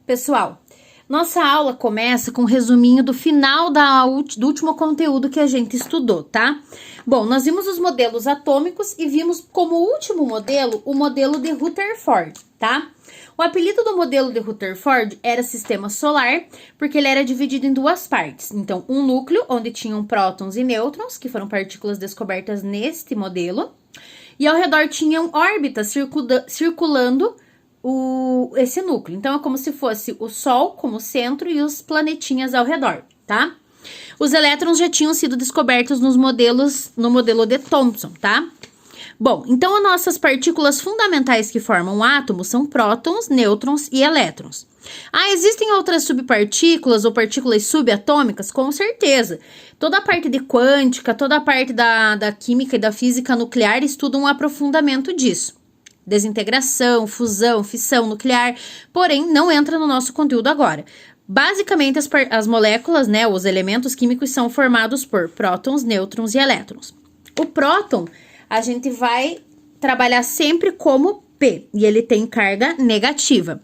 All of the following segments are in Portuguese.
Pessoal, nossa aula começa com um resuminho do final do último conteúdo que a gente estudou, tá? Bom, nós vimos os modelos atômicos e vimos como último modelo o modelo de Rutherford, tá? O apelido do modelo de Rutherford era sistema solar, porque ele era dividido em duas partes. Então, um núcleo, onde tinham prótons e nêutrons, que foram partículas descobertas neste modelo, e ao redor tinham órbitas circulando esse núcleo. Então, é como se fosse o Sol como centro e os planetinhas ao redor, tá? Os elétrons já tinham sido descobertos no modelo de Thomson, tá? Bom, então as nossas partículas fundamentais que formam o átomo são prótons, nêutrons e elétrons. Ah, existem outras subpartículas ou partículas subatômicas? Com certeza. Toda a parte de quântica, toda a parte da química e da física nuclear estuda um aprofundamento disso. Desintegração, fusão, fissão nuclear, porém não entra no nosso conteúdo agora. Basicamente, as moléculas, né, os elementos químicos são formados por prótons, nêutrons e elétrons. O próton, a gente vai trabalhar sempre como P, e ele tem carga negativa.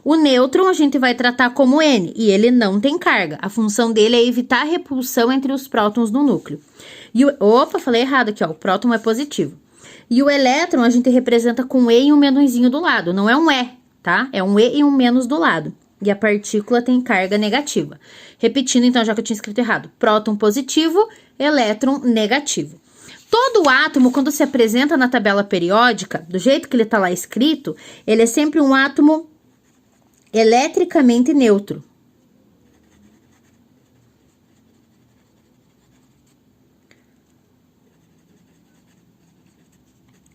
O nêutron a gente vai tratar como N, e ele não tem carga. A função dele é evitar a repulsão entre os prótons no núcleo. Opa, falei errado aqui, ó, o próton é positivo. E o elétron a gente representa com E e um menuzinho do lado. Não é um E, tá? É um E e um menos do lado. E a partícula tem carga negativa. Repetindo, então, já que eu tinha escrito errado. Próton positivo, elétron negativo. Todo átomo, quando se apresenta na tabela periódica, do jeito que ele tá lá escrito, ele é sempre um átomo eletricamente neutro.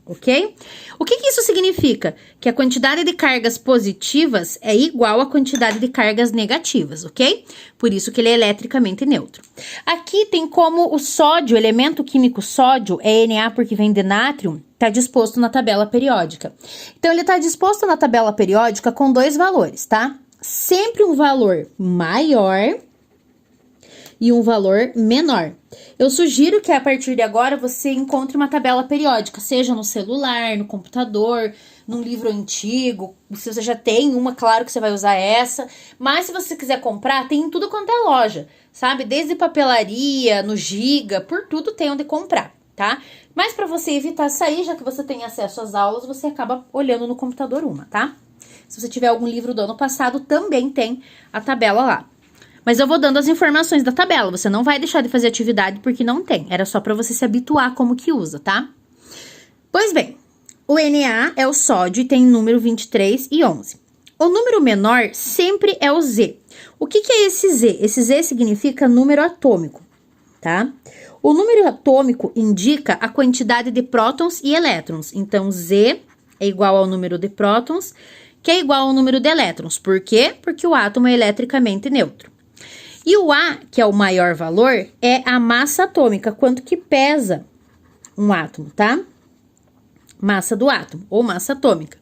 Ok? O que isso significa? Que a quantidade de cargas positivas é igual à quantidade de cargas negativas, ok? Por isso que ele é eletricamente neutro. Aqui tem como o sódio, o elemento químico sódio, é Na porque vem de nátrium, está disposto na tabela periódica. Então, ele está disposto na tabela periódica com dois valores, tá? Sempre um valor maior e um valor menor. Eu sugiro que a partir de agora você encontre uma tabela periódica, seja no celular, no computador, num livro antigo. Se você já tem uma, claro que você vai usar essa. Mas se você quiser comprar, tem em tudo quanto é loja, sabe? Desde papelaria, no Giga, por tudo tem onde comprar, tá? Mas para você evitar sair, já que você tem acesso às aulas, você acaba olhando no computador uma, tá? Se você tiver algum livro do ano passado, também tem a tabela lá. Mas eu vou dando as informações da tabela, você não vai deixar de fazer atividade porque não tem. Era só para você se habituar como que usa, tá? Pois bem, o Na é o sódio e tem número 23 e 11. O número menor sempre é o Z. O que é esse Z? Esse Z significa número atômico, tá? O número atômico indica a quantidade de prótons e elétrons. Então, Z é igual ao número de prótons, que é igual ao número de elétrons. Por quê? Porque o átomo é eletricamente neutro. E o A, que é o maior valor, é a massa atômica, quanto que pesa um átomo, tá? Massa do átomo, ou massa atômica.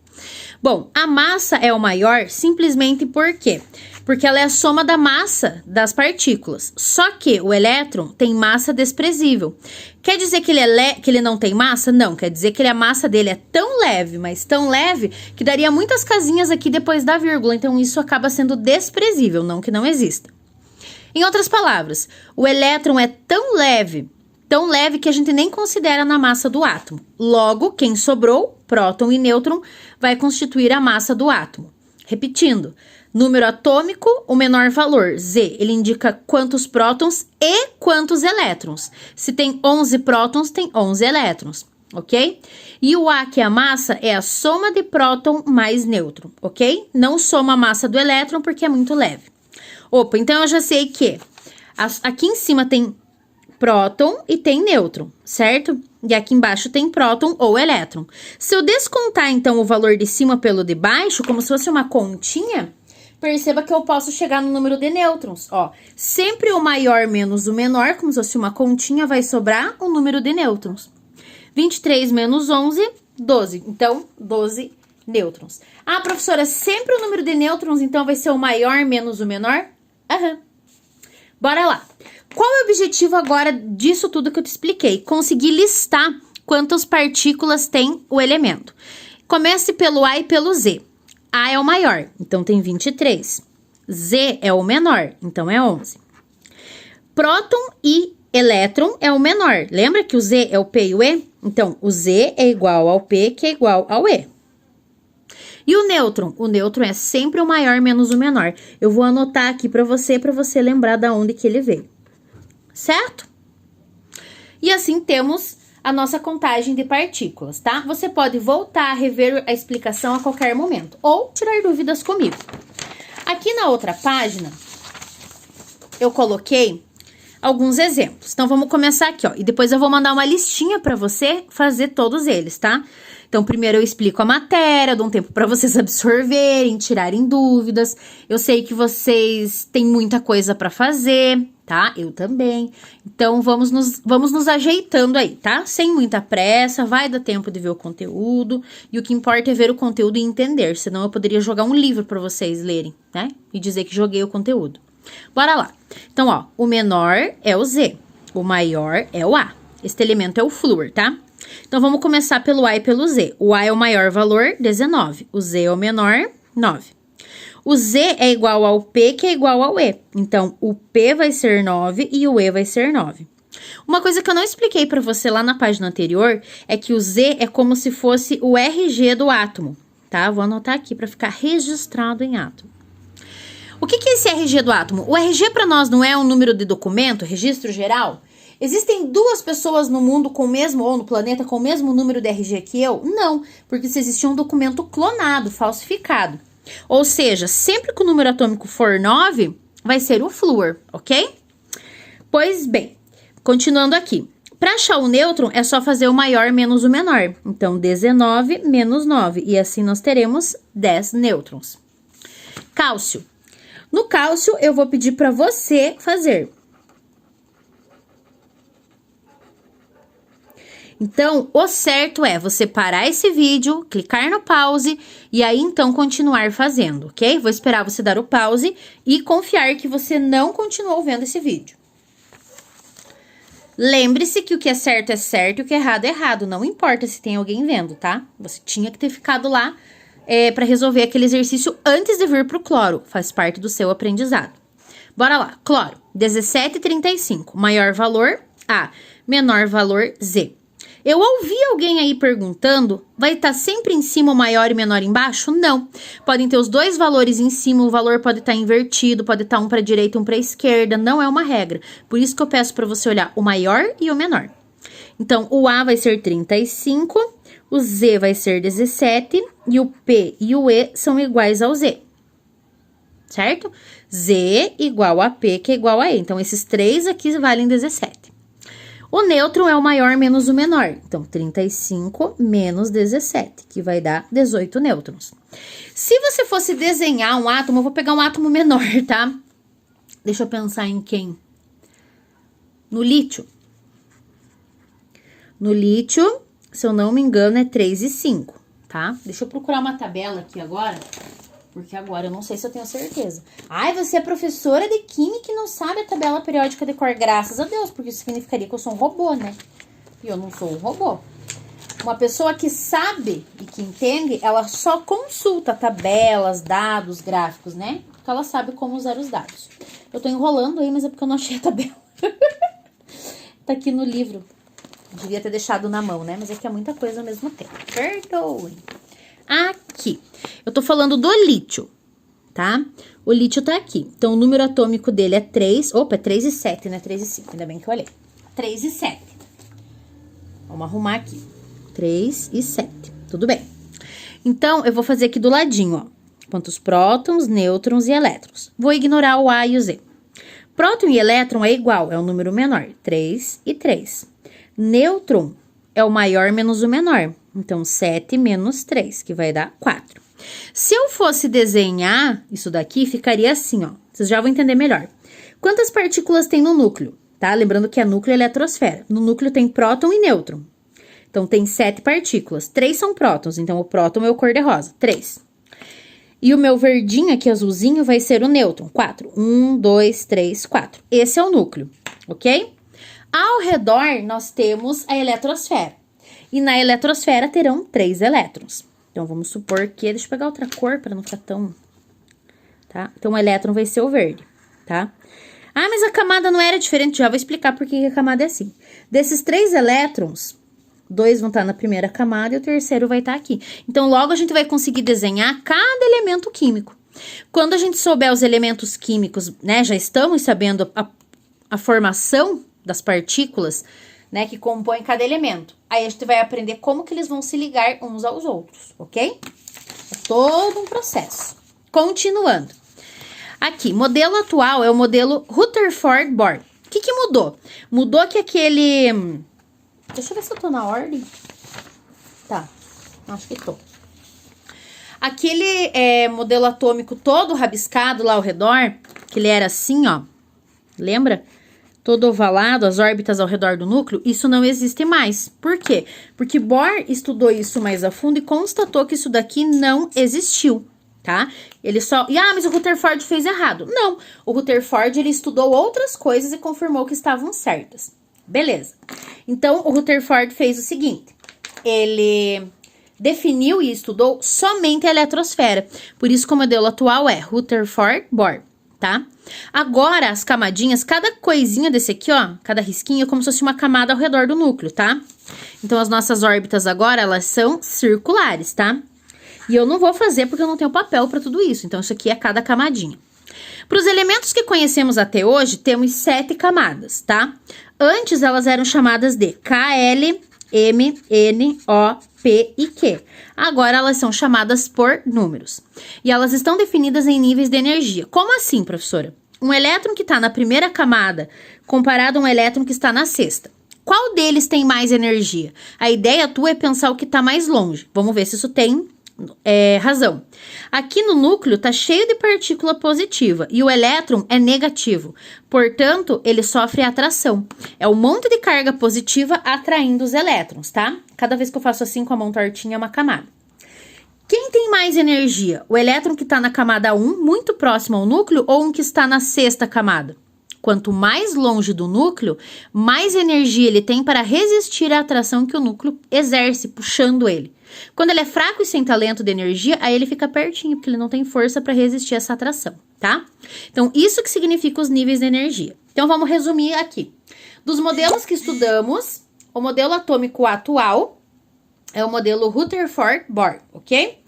Bom, a massa é o maior simplesmente por quê? Porque ela é a soma da massa das partículas. Só que o elétron tem massa desprezível. Quer dizer que ele não tem massa? Não, quer dizer que a massa dele é tão leve, mas tão leve, que daria muitas casinhas aqui depois da vírgula. Então, isso acaba sendo desprezível, não que não exista. Em outras palavras, o elétron é tão leve que a gente nem considera na massa do átomo. Logo, quem sobrou, próton e nêutron, vai constituir a massa do átomo. Repetindo, número atômico, o menor valor, Z, ele indica quantos prótons e quantos elétrons. Se tem 11 prótons, tem 11 elétrons, ok? E o A, que é a massa, é a soma de próton mais nêutron, ok? Não soma a massa do elétron porque é muito leve. Opa, então eu já sei que aqui em cima tem próton e tem nêutron, certo? E aqui embaixo tem próton ou elétron. Se eu descontar, então, o valor de cima pelo de baixo, como se fosse uma continha, perceba que eu posso chegar no número de nêutrons, ó. Sempre o maior menos o menor, como se fosse uma continha, vai sobrar o número de nêutrons. 23 menos 11, 12. Então, 12 nêutrons. Ah, professora, sempre o número de nêutrons, então, vai ser o maior menos o menor? Aham. Bora lá. Qual é o objetivo agora disso tudo que eu te expliquei? Conseguir listar quantas partículas tem o elemento. Comece pelo A e pelo Z. A é o maior, então tem 23. Z é o menor, então é 11. Próton e elétron é o menor. Lembra que o Z é o P e o E? Então, o Z é igual ao P, que é igual ao E. E o nêutron? O nêutron é sempre o maior menos o menor. Eu vou anotar aqui para você lembrar da onde que ele veio. Certo? E assim temos a nossa contagem de partículas, tá? Você pode voltar a rever a explicação a qualquer momento ou tirar dúvidas comigo. Aqui na outra página, eu coloquei alguns exemplos. Então, vamos começar aqui, ó. E depois eu vou mandar uma listinha para você fazer todos eles, tá? Então, primeiro eu explico a matéria, dou um tempo para vocês absorverem, tirarem dúvidas. Eu sei que vocês têm muita coisa para fazer, tá? Eu também. Então, vamos nos ajeitando aí, tá? Sem muita pressa, vai dar tempo de ver o conteúdo. E o que importa é ver o conteúdo e entender, senão eu poderia jogar um livro para vocês lerem, né? E dizer que joguei o conteúdo. Bora lá. Então, ó, o menor é o Z, o maior é o A. Este elemento é o flúor, tá? Então, vamos começar pelo A e pelo Z. O A é o maior valor, 19. O Z é o menor, 9. O Z é igual ao P, que é igual ao E. Então, o P vai ser 9 e o E vai ser 9. Uma coisa que eu não expliquei para você lá na página anterior é que o Z é como se fosse o RG do átomo, tá? Vou anotar aqui para ficar registrado em átomo. O que é esse RG do átomo? O RG para nós não é um número de documento, registro geral? Existem duas pessoas no mundo com o mesmo, ou no planeta, com o mesmo número de RG que eu? Não, porque se existia um documento clonado, falsificado. Ou seja, sempre que o número atômico for 9, vai ser o flúor, ok? Pois bem, continuando aqui. Para achar o nêutron, é só fazer o maior menos o menor. Então, 19 menos 9. E assim nós teremos 10 nêutrons. Cálcio. No cálcio, eu vou pedir para você fazer. Então, o certo é você parar esse vídeo, clicar no pause e aí então continuar fazendo, ok? Vou esperar você dar o pause e confiar que você não continuou vendo esse vídeo. Lembre-se que o que é certo e o que é errado. Não importa se tem alguém vendo, tá? Você tinha que ter ficado lá para resolver aquele exercício antes de vir pro cloro. Faz parte do seu aprendizado. Bora lá. Cloro, 17,35. Maior valor, A. Menor valor, Z. Eu ouvi alguém aí perguntando, vai estar sempre em cima o maior e menor embaixo? Não. Podem ter os dois valores em cima, o valor pode estar invertido, pode estar um para a direita e um para a esquerda, não é uma regra. Por isso que eu peço para você olhar o maior e o menor. Então, o A vai ser 35, o Z vai ser 17 e o P e o E são iguais ao Z. Certo? Z igual a P, que é igual a E. Então, esses três aqui valem 17. O nêutron é o maior menos o menor. Então, 35 menos 17, que vai dar 18 nêutrons. Se você fosse desenhar um átomo, eu vou pegar um átomo menor, tá? Deixa eu pensar em quem? No lítio. No lítio, se eu não me engano, é 3,5, tá? Deixa eu procurar uma tabela aqui agora, porque agora eu não sei se eu tenho certeza. Ai, você é professora de química e não sabe a tabela periódica de cor, graças a Deus, porque isso significaria que eu sou um robô, né? E eu não sou um robô. Uma pessoa que sabe e que entende, ela só consulta tabelas, dados, gráficos, né? Porque ela sabe como usar os dados. Eu tô enrolando aí, mas é porque eu não achei a tabela. Tá aqui no livro. Devia ter deixado na mão, né? Mas é que é muita coisa ao mesmo tempo. Perdoe. Aqui, eu tô falando do lítio, tá? O lítio tá aqui. Então, o número atômico dele é 3. Opa, é 3 e 7, né? 3 e 5, ainda bem que eu olhei. 3 e 7. Vamos arrumar aqui. 3 e 7, tudo bem. Então, eu vou fazer aqui do ladinho, ó. Quantos prótons, nêutrons e elétrons. Vou ignorar o A e o Z. Próton e elétron é igual, é um número menor. 3 e 3. Nêutron é o maior menos o menor. Então, 7 menos 3, que vai dar 4. Se eu fosse desenhar isso daqui, ficaria assim, ó. Vocês já vão entender melhor. Quantas partículas tem no núcleo? Tá? Lembrando que é núcleo e eletrosfera. No núcleo tem próton e nêutron. Então, tem 7 partículas. 3 são prótons, então o próton é o cor-de-rosa. 3. E o meu verdinho aqui, azulzinho, vai ser o nêutron. 4. 1, 2, 3, 4. Esse é o núcleo, ok? Ao redor, nós temos a eletrosfera. E na eletrosfera terão 3 elétrons. Então, vamos supor que... Deixa eu pegar outra cor para não ficar tão tá? Então, o elétron vai ser o verde, tá? Ah, mas a camada não era diferente, já vou explicar por que a camada é assim. Desses 3 elétrons, 2 vão estar na primeira camada e o terceiro vai estar aqui. Então, logo a gente vai conseguir desenhar cada elemento químico. Quando a gente souber os elementos químicos, né, já estamos sabendo a formação das partículas, né, que compõem cada elemento. Aí a gente vai aprender como que eles vão se ligar uns aos outros, ok? É todo um processo. Continuando. Aqui, modelo atual é o modelo Rutherford-Bohr. O que que mudou? Mudou que aquele... Deixa eu ver se eu tô na ordem. Tá, acho que tô. Aquele modelo atômico todo rabiscado lá ao redor, que ele era assim, ó. Lembra? Todo ovalado, as órbitas ao redor do núcleo, isso não existe mais. Por quê? Porque Bohr estudou isso mais a fundo e constatou que isso daqui não existiu, tá? Ele só... mas o Rutherford fez errado. Não, o Rutherford, ele estudou outras coisas e confirmou que estavam certas. Beleza. Então, o Rutherford fez o seguinte, ele definiu e estudou somente a eletrosfera. Por isso que o modelo atual é Rutherford-Bohr, tá? Agora, as camadinhas, cada coisinha desse aqui, ó, cada risquinho é como se fosse uma camada ao redor do núcleo, tá? Então, as nossas órbitas agora, elas são circulares, tá? E eu não vou fazer porque eu não tenho papel para tudo isso. Então, isso aqui é cada camadinha. Para os elementos que conhecemos até hoje, temos 7 camadas, tá? Antes, elas eram chamadas de Kl, M, N, O, P e Q. Agora, elas são chamadas por números. E elas estão definidas em níveis de energia. Como assim, professora? Um elétron que está na primeira camada comparado a um elétron que está na sexta. Qual deles tem mais energia? A ideia tua é pensar o que está mais longe. Vamos ver se isso tem razão. Aqui no núcleo está cheio de partícula positiva e o elétron é negativo. Portanto, ele sofre atração. É um monte de carga positiva atraindo os elétrons, tá? Cada vez que eu faço assim com a mão tortinha é uma camada. Quem tem mais energia? O elétron que está na camada 1, muito próximo ao núcleo, ou um que está na sexta camada? Quanto mais longe do núcleo, mais energia ele tem para resistir à atração que o núcleo exerce, puxando ele. Quando ele é fraco e sem talento de energia, aí ele fica pertinho, porque ele não tem força para resistir a essa atração, tá? Então, isso que significa os níveis de energia. Então, vamos resumir aqui. Dos modelos que estudamos, o modelo atômico atual é o modelo Rutherford-Bohr, ok?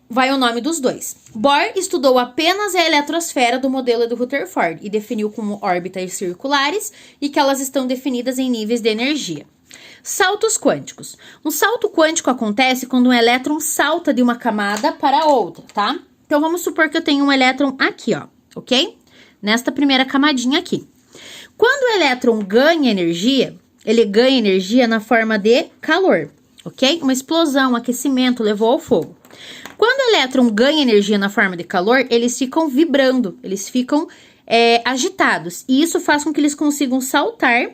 Vai o nome dos dois. Bohr estudou apenas a eletrosfera do modelo do Rutherford e definiu como órbitas circulares e que elas estão definidas em níveis de energia. Saltos quânticos. Um salto quântico acontece quando um elétron salta de uma camada para outra, tá? Então, vamos supor que eu tenho um elétron aqui, ó, ok? Nesta primeira camadinha aqui. Quando o elétron ganha energia, ele ganha energia na forma de calor, ok? Uma explosão, um aquecimento, levou ao fogo. Quando o elétron ganha energia na forma de calor, eles ficam vibrando, eles ficam agitados. E isso faz com que eles consigam saltar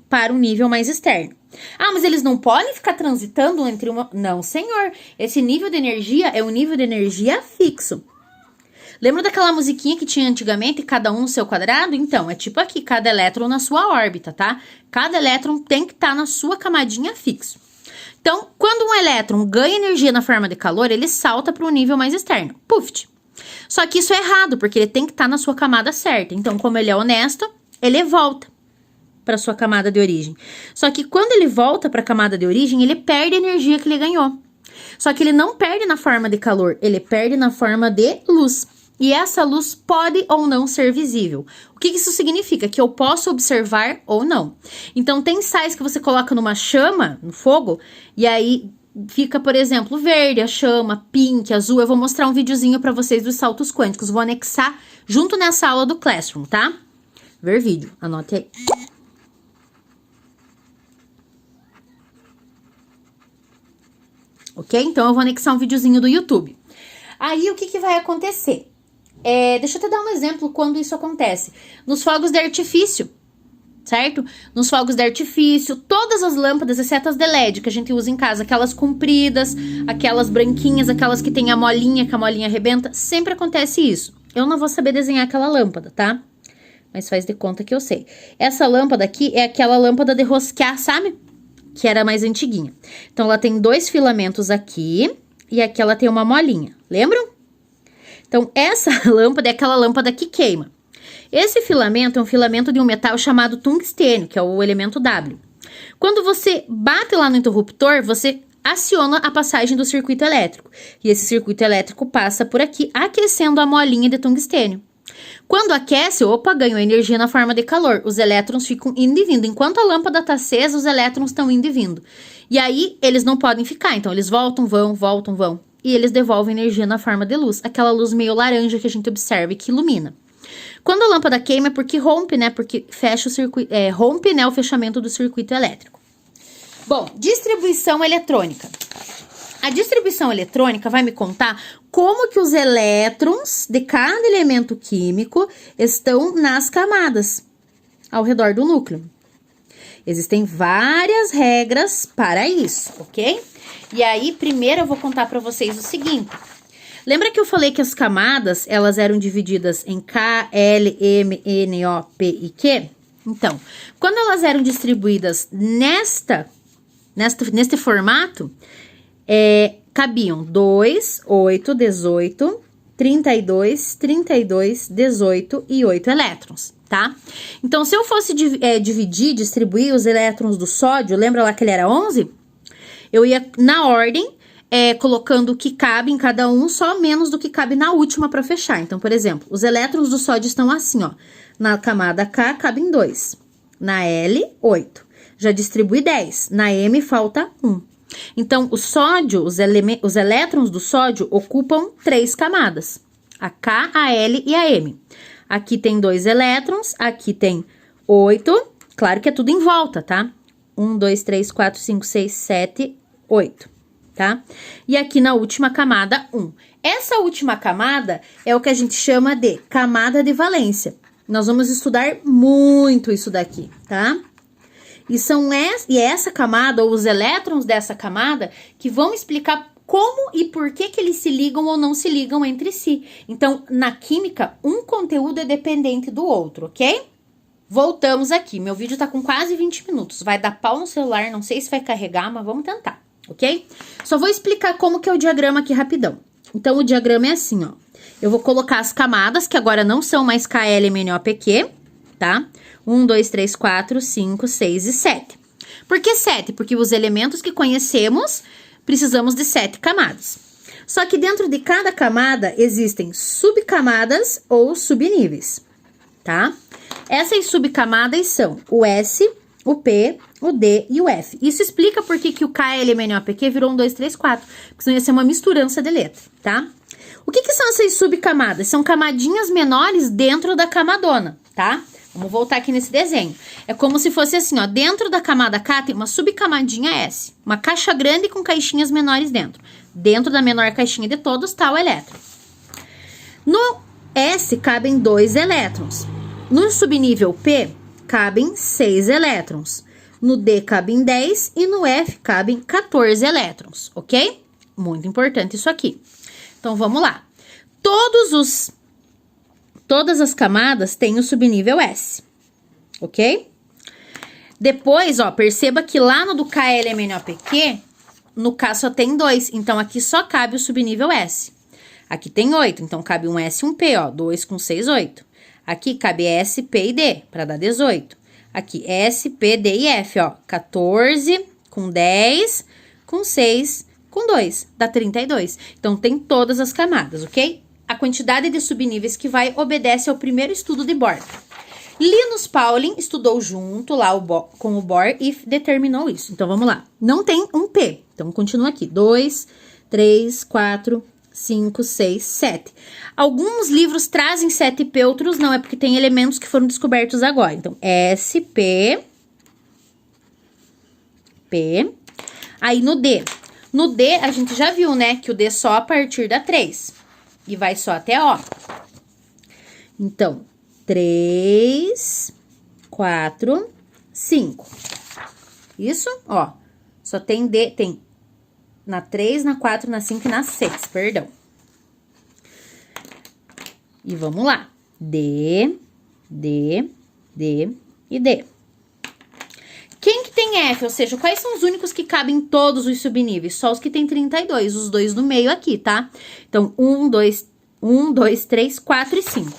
para um nível mais externo. Ah, mas eles não podem ficar transitando entre uma... Não, senhor. Esse nível de energia é um nível de energia fixo. Lembra daquela musiquinha que tinha antigamente, cada um no seu quadrado? Então, é tipo aqui, cada elétron na sua órbita, tá? Cada elétron tem que estar na sua camadinha fixo. Então, quando um elétron ganha energia na forma de calor, ele salta para um nível mais externo. Puf! Só que isso é errado, porque ele tem que estar na sua camada certa. Então, como ele é honesto, ele volta para sua camada de origem. Só que quando ele volta para a camada de origem, ele perde a energia que ele ganhou. Só que ele não perde na forma de calor, ele perde na forma de luz. E essa luz pode ou não ser visível. O que isso significa? Que eu posso observar ou não. Então, tem sais que você coloca numa chama, no fogo, e aí fica, por exemplo, verde, a chama, pink, azul. Eu vou mostrar um videozinho para vocês dos saltos quânticos. Vou anexar junto nessa aula do Classroom, tá? Ver vídeo, anote aí. Ok? Então, eu vou anexar um videozinho do YouTube. Aí, o que vai acontecer? Deixa eu te dar um exemplo quando isso acontece. Nos fogos de artifício, certo? Nos fogos de artifício, todas as lâmpadas, exceto as de LED que a gente usa em casa, aquelas compridas, aquelas branquinhas, aquelas que tem a molinha, que a molinha arrebenta, sempre acontece isso. Eu não vou saber desenhar aquela lâmpada, tá? Mas faz de conta que eu sei. Essa lâmpada aqui é aquela lâmpada de rosquear, sabe? Que era mais antiguinha. Então, ela tem 2 filamentos aqui e aqui ela tem uma molinha. Lembram? Então, essa lâmpada é aquela lâmpada que queima. Esse filamento é um filamento de um metal chamado tungstênio, que é o elemento W. Quando você bate lá no interruptor, você aciona a passagem do circuito elétrico. E esse circuito elétrico passa por aqui, aquecendo a molinha de tungstênio. Quando aquece, opa, ganhou energia na forma de calor. Os elétrons ficam indo e vindo. Enquanto a lâmpada está acesa, os elétrons estão indo e vindo. E aí, eles não podem ficar. Então, eles voltam, vão. E eles devolvem energia na forma de luz. Aquela luz meio laranja que a gente observa e que ilumina. Quando a lâmpada queima é porque rompe, né? Porque fecha o circuito, rompe, né, o fechamento do circuito elétrico. Bom, distribuição eletrônica. A distribuição eletrônica vai me contar como que os elétrons de cada elemento químico estão nas camadas ao redor do núcleo. Existem várias regras para isso, ok? E aí, primeiro eu vou contar para vocês o seguinte. Lembra que eu falei que as camadas, elas eram divididas em K, L, M, N, O, P e Q? Então, quando elas eram distribuídas neste formato, cabiam 2, 8, 18, 32, 32, 18 e 8 elétrons, tá? Então, se eu fosse distribuir os elétrons do sódio, lembra lá que ele era 11? Eu ia, na ordem, colocando o que cabe em cada um, só menos do que cabe na última para fechar. Então, por exemplo, os elétrons do sódio estão assim, ó. Na camada K, cabem 2. Na L, 8. Já distribui 10. Na M, falta 1. Então, o sódio, os elétrons do sódio ocupam 3 camadas. A K, a L e a M. Aqui tem 2 elétrons, aqui tem 8. Claro que é tudo em volta, tá? 1, 2, 3, 4, 5, 6, 7, 8. Tá? E aqui na última camada, 1. Essa última camada é o que a gente chama de camada de valência. Nós vamos estudar muito isso daqui, tá? E é essa camada, ou os elétrons dessa camada, que vão explicar como e por que eles se ligam ou não se ligam entre si. Então, na química, um conteúdo é dependente do outro, ok? Voltamos aqui. Meu vídeo tá com quase 20 minutos. Vai dar pau no celular, não sei se vai carregar, mas vamos tentar, ok? Só vou explicar como que é o diagrama aqui rapidão. Então, o diagrama é assim, ó. Eu vou colocar as camadas, que agora não são mais K, L, M, N, O, P, Q, tá? 1, 2, 3, 4, 5, 6 e 7. Por que 7? Porque os elementos que conhecemos, precisamos de 7 camadas. Só que dentro de cada camada existem subcamadas ou subníveis, tá? Essas subcamadas são o S, o P, o D e o F. Isso explica por que o K, L, M, N, O, P, Q virou 1, 2, 3, 4. Porque senão ia ser uma misturança de letra, tá? O que são essas subcamadas? São camadinhas menores dentro da camadona, tá? Vamos voltar aqui nesse desenho. É como se fosse assim, ó. Dentro da camada K tem uma subcamadinha S. Uma caixa grande com caixinhas menores dentro. Dentro da menor caixinha de todos tá o elétron. No S cabem 2 elétrons. No subnível P cabem 6 elétrons. No D cabem 10 e no F cabem 14 elétrons, ok? Muito importante isso aqui. Então, vamos lá. Todas as camadas têm o subnível S, ok? Depois, ó, perceba que lá no do K, L, M, N, O, P, Q, no K só tem 2, então aqui só cabe o subnível S. Aqui tem 8, então cabe um S e um P, ó, 2 com 6, 8. Aqui cabe S, P e D, para dar 18. Aqui S, P, D e F, ó, 14 com 10, com 6, com 2, dá 32. Então, tem todas as camadas, ok? A quantidade de subníveis que vai obedece ao primeiro estudo de Bohr. Linus Pauling estudou junto lá com o Bohr e determinou isso. Então, vamos lá. Não tem um P. Então, continua aqui. 2, 3, 4, 5, 6, 7. Alguns livros trazem 7P, outros não. É porque tem elementos que foram descobertos agora. Então, S, P, P. Aí, no D. No D, a gente já viu, né? Que o D só a partir da 3. E vai só até O. Então, 3, 4, 5. Isso, ó. Só tem D, tem na 3, na 4, na 5 e na 6, perdão. E vamos lá. D, D, D e D. Quem que tem F? Ou seja, quais são os únicos que cabem em todos os subníveis? Só os que tem 32, os dois no meio aqui, tá? Então, 1, 2, 1, 2, 3, 4 e 5.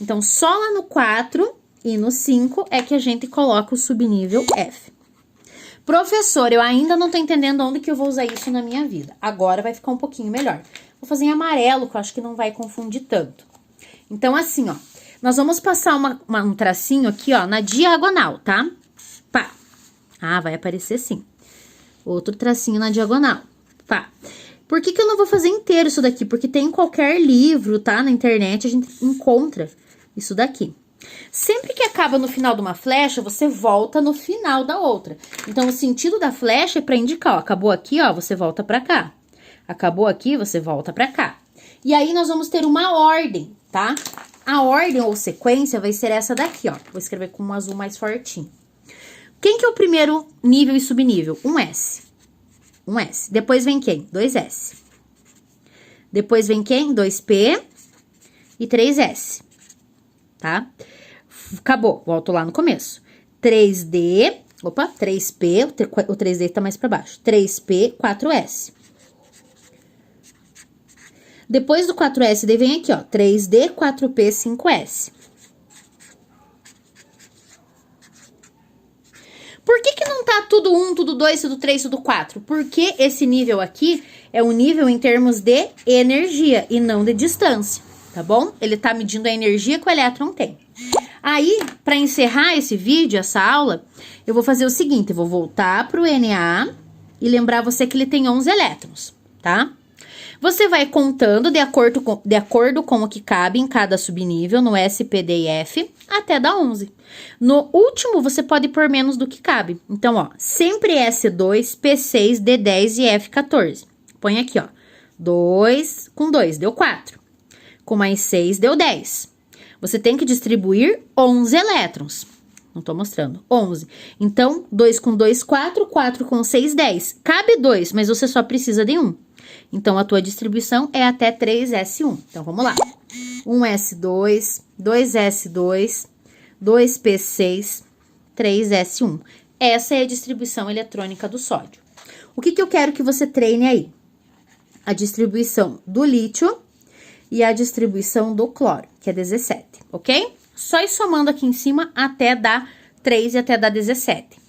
Então, só lá no 4 e no 5 é que a gente coloca o subnível F. Professor, eu ainda não tô entendendo onde que eu vou usar isso na minha vida. Agora vai ficar um pouquinho melhor. Vou fazer em amarelo, que eu acho que não vai confundir tanto. Então, assim, ó. Nós vamos passar um tracinho aqui, ó, na diagonal, tá? Pá. Ah, vai aparecer sim. Outro tracinho na diagonal. Pá. Por que eu não vou fazer inteiro isso daqui? Porque tem em qualquer livro, tá? Na internet a gente encontra isso daqui. Sempre que acaba no final de uma flecha, você volta no final da outra. Então, o sentido da flecha é pra indicar, ó. Acabou aqui, ó, você volta pra cá. Acabou aqui, você volta pra cá. E aí, nós vamos ter uma ordem, tá? A ordem ou sequência vai ser essa daqui, ó. Vou escrever com um azul mais fortinho. Quem que é o primeiro nível e subnível? Um S. Um S. Depois vem quem? 2S. Depois vem quem? 2P e 3S. Tá? Acabou. Volto lá no começo. 3D. Opa, 3P. O 3D tá mais pra baixo. 3P, 4S. Depois do 4S, daí vem aqui, ó. 3D, 4P, 5S. Por que não tá tudo 1, tudo 2, tudo 3, tudo 4? Porque esse nível aqui é um nível em termos de energia e não de distância, tá bom? Ele tá medindo a energia que o elétron tem. Aí, para encerrar esse vídeo, essa aula, eu vou fazer o seguinte, eu vou voltar pro Na e lembrar você que ele tem 11 elétrons, tá? Você vai contando de acordo com o que cabe em cada subnível, no S, P, D e F, até dar 11. No último, você pode pôr menos do que cabe. Então, ó, sempre S2, P6, D10 e F14. Põe aqui, ó, 2 com 2, deu 4. Com mais 6, deu 10. Você tem que distribuir 11 elétrons. Não tô mostrando, 11. Então, 2 com 2, 4, 4 com 6, 10. Cabe 2, mas você só precisa de 1. Então, a tua distribuição é até 3S1. Então, vamos lá. 1S2, 2S2, 2P6, 3S1. Essa é a distribuição eletrônica do sódio. O que eu quero que você treine aí? A distribuição do lítio e a distribuição do cloro, que é 17, ok? Só ir somando aqui em cima até dar 3 e até dar 17,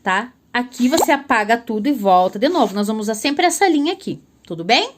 tá? Aqui você apaga tudo e volta de novo. Nós vamos usar sempre essa linha aqui. Tudo bem?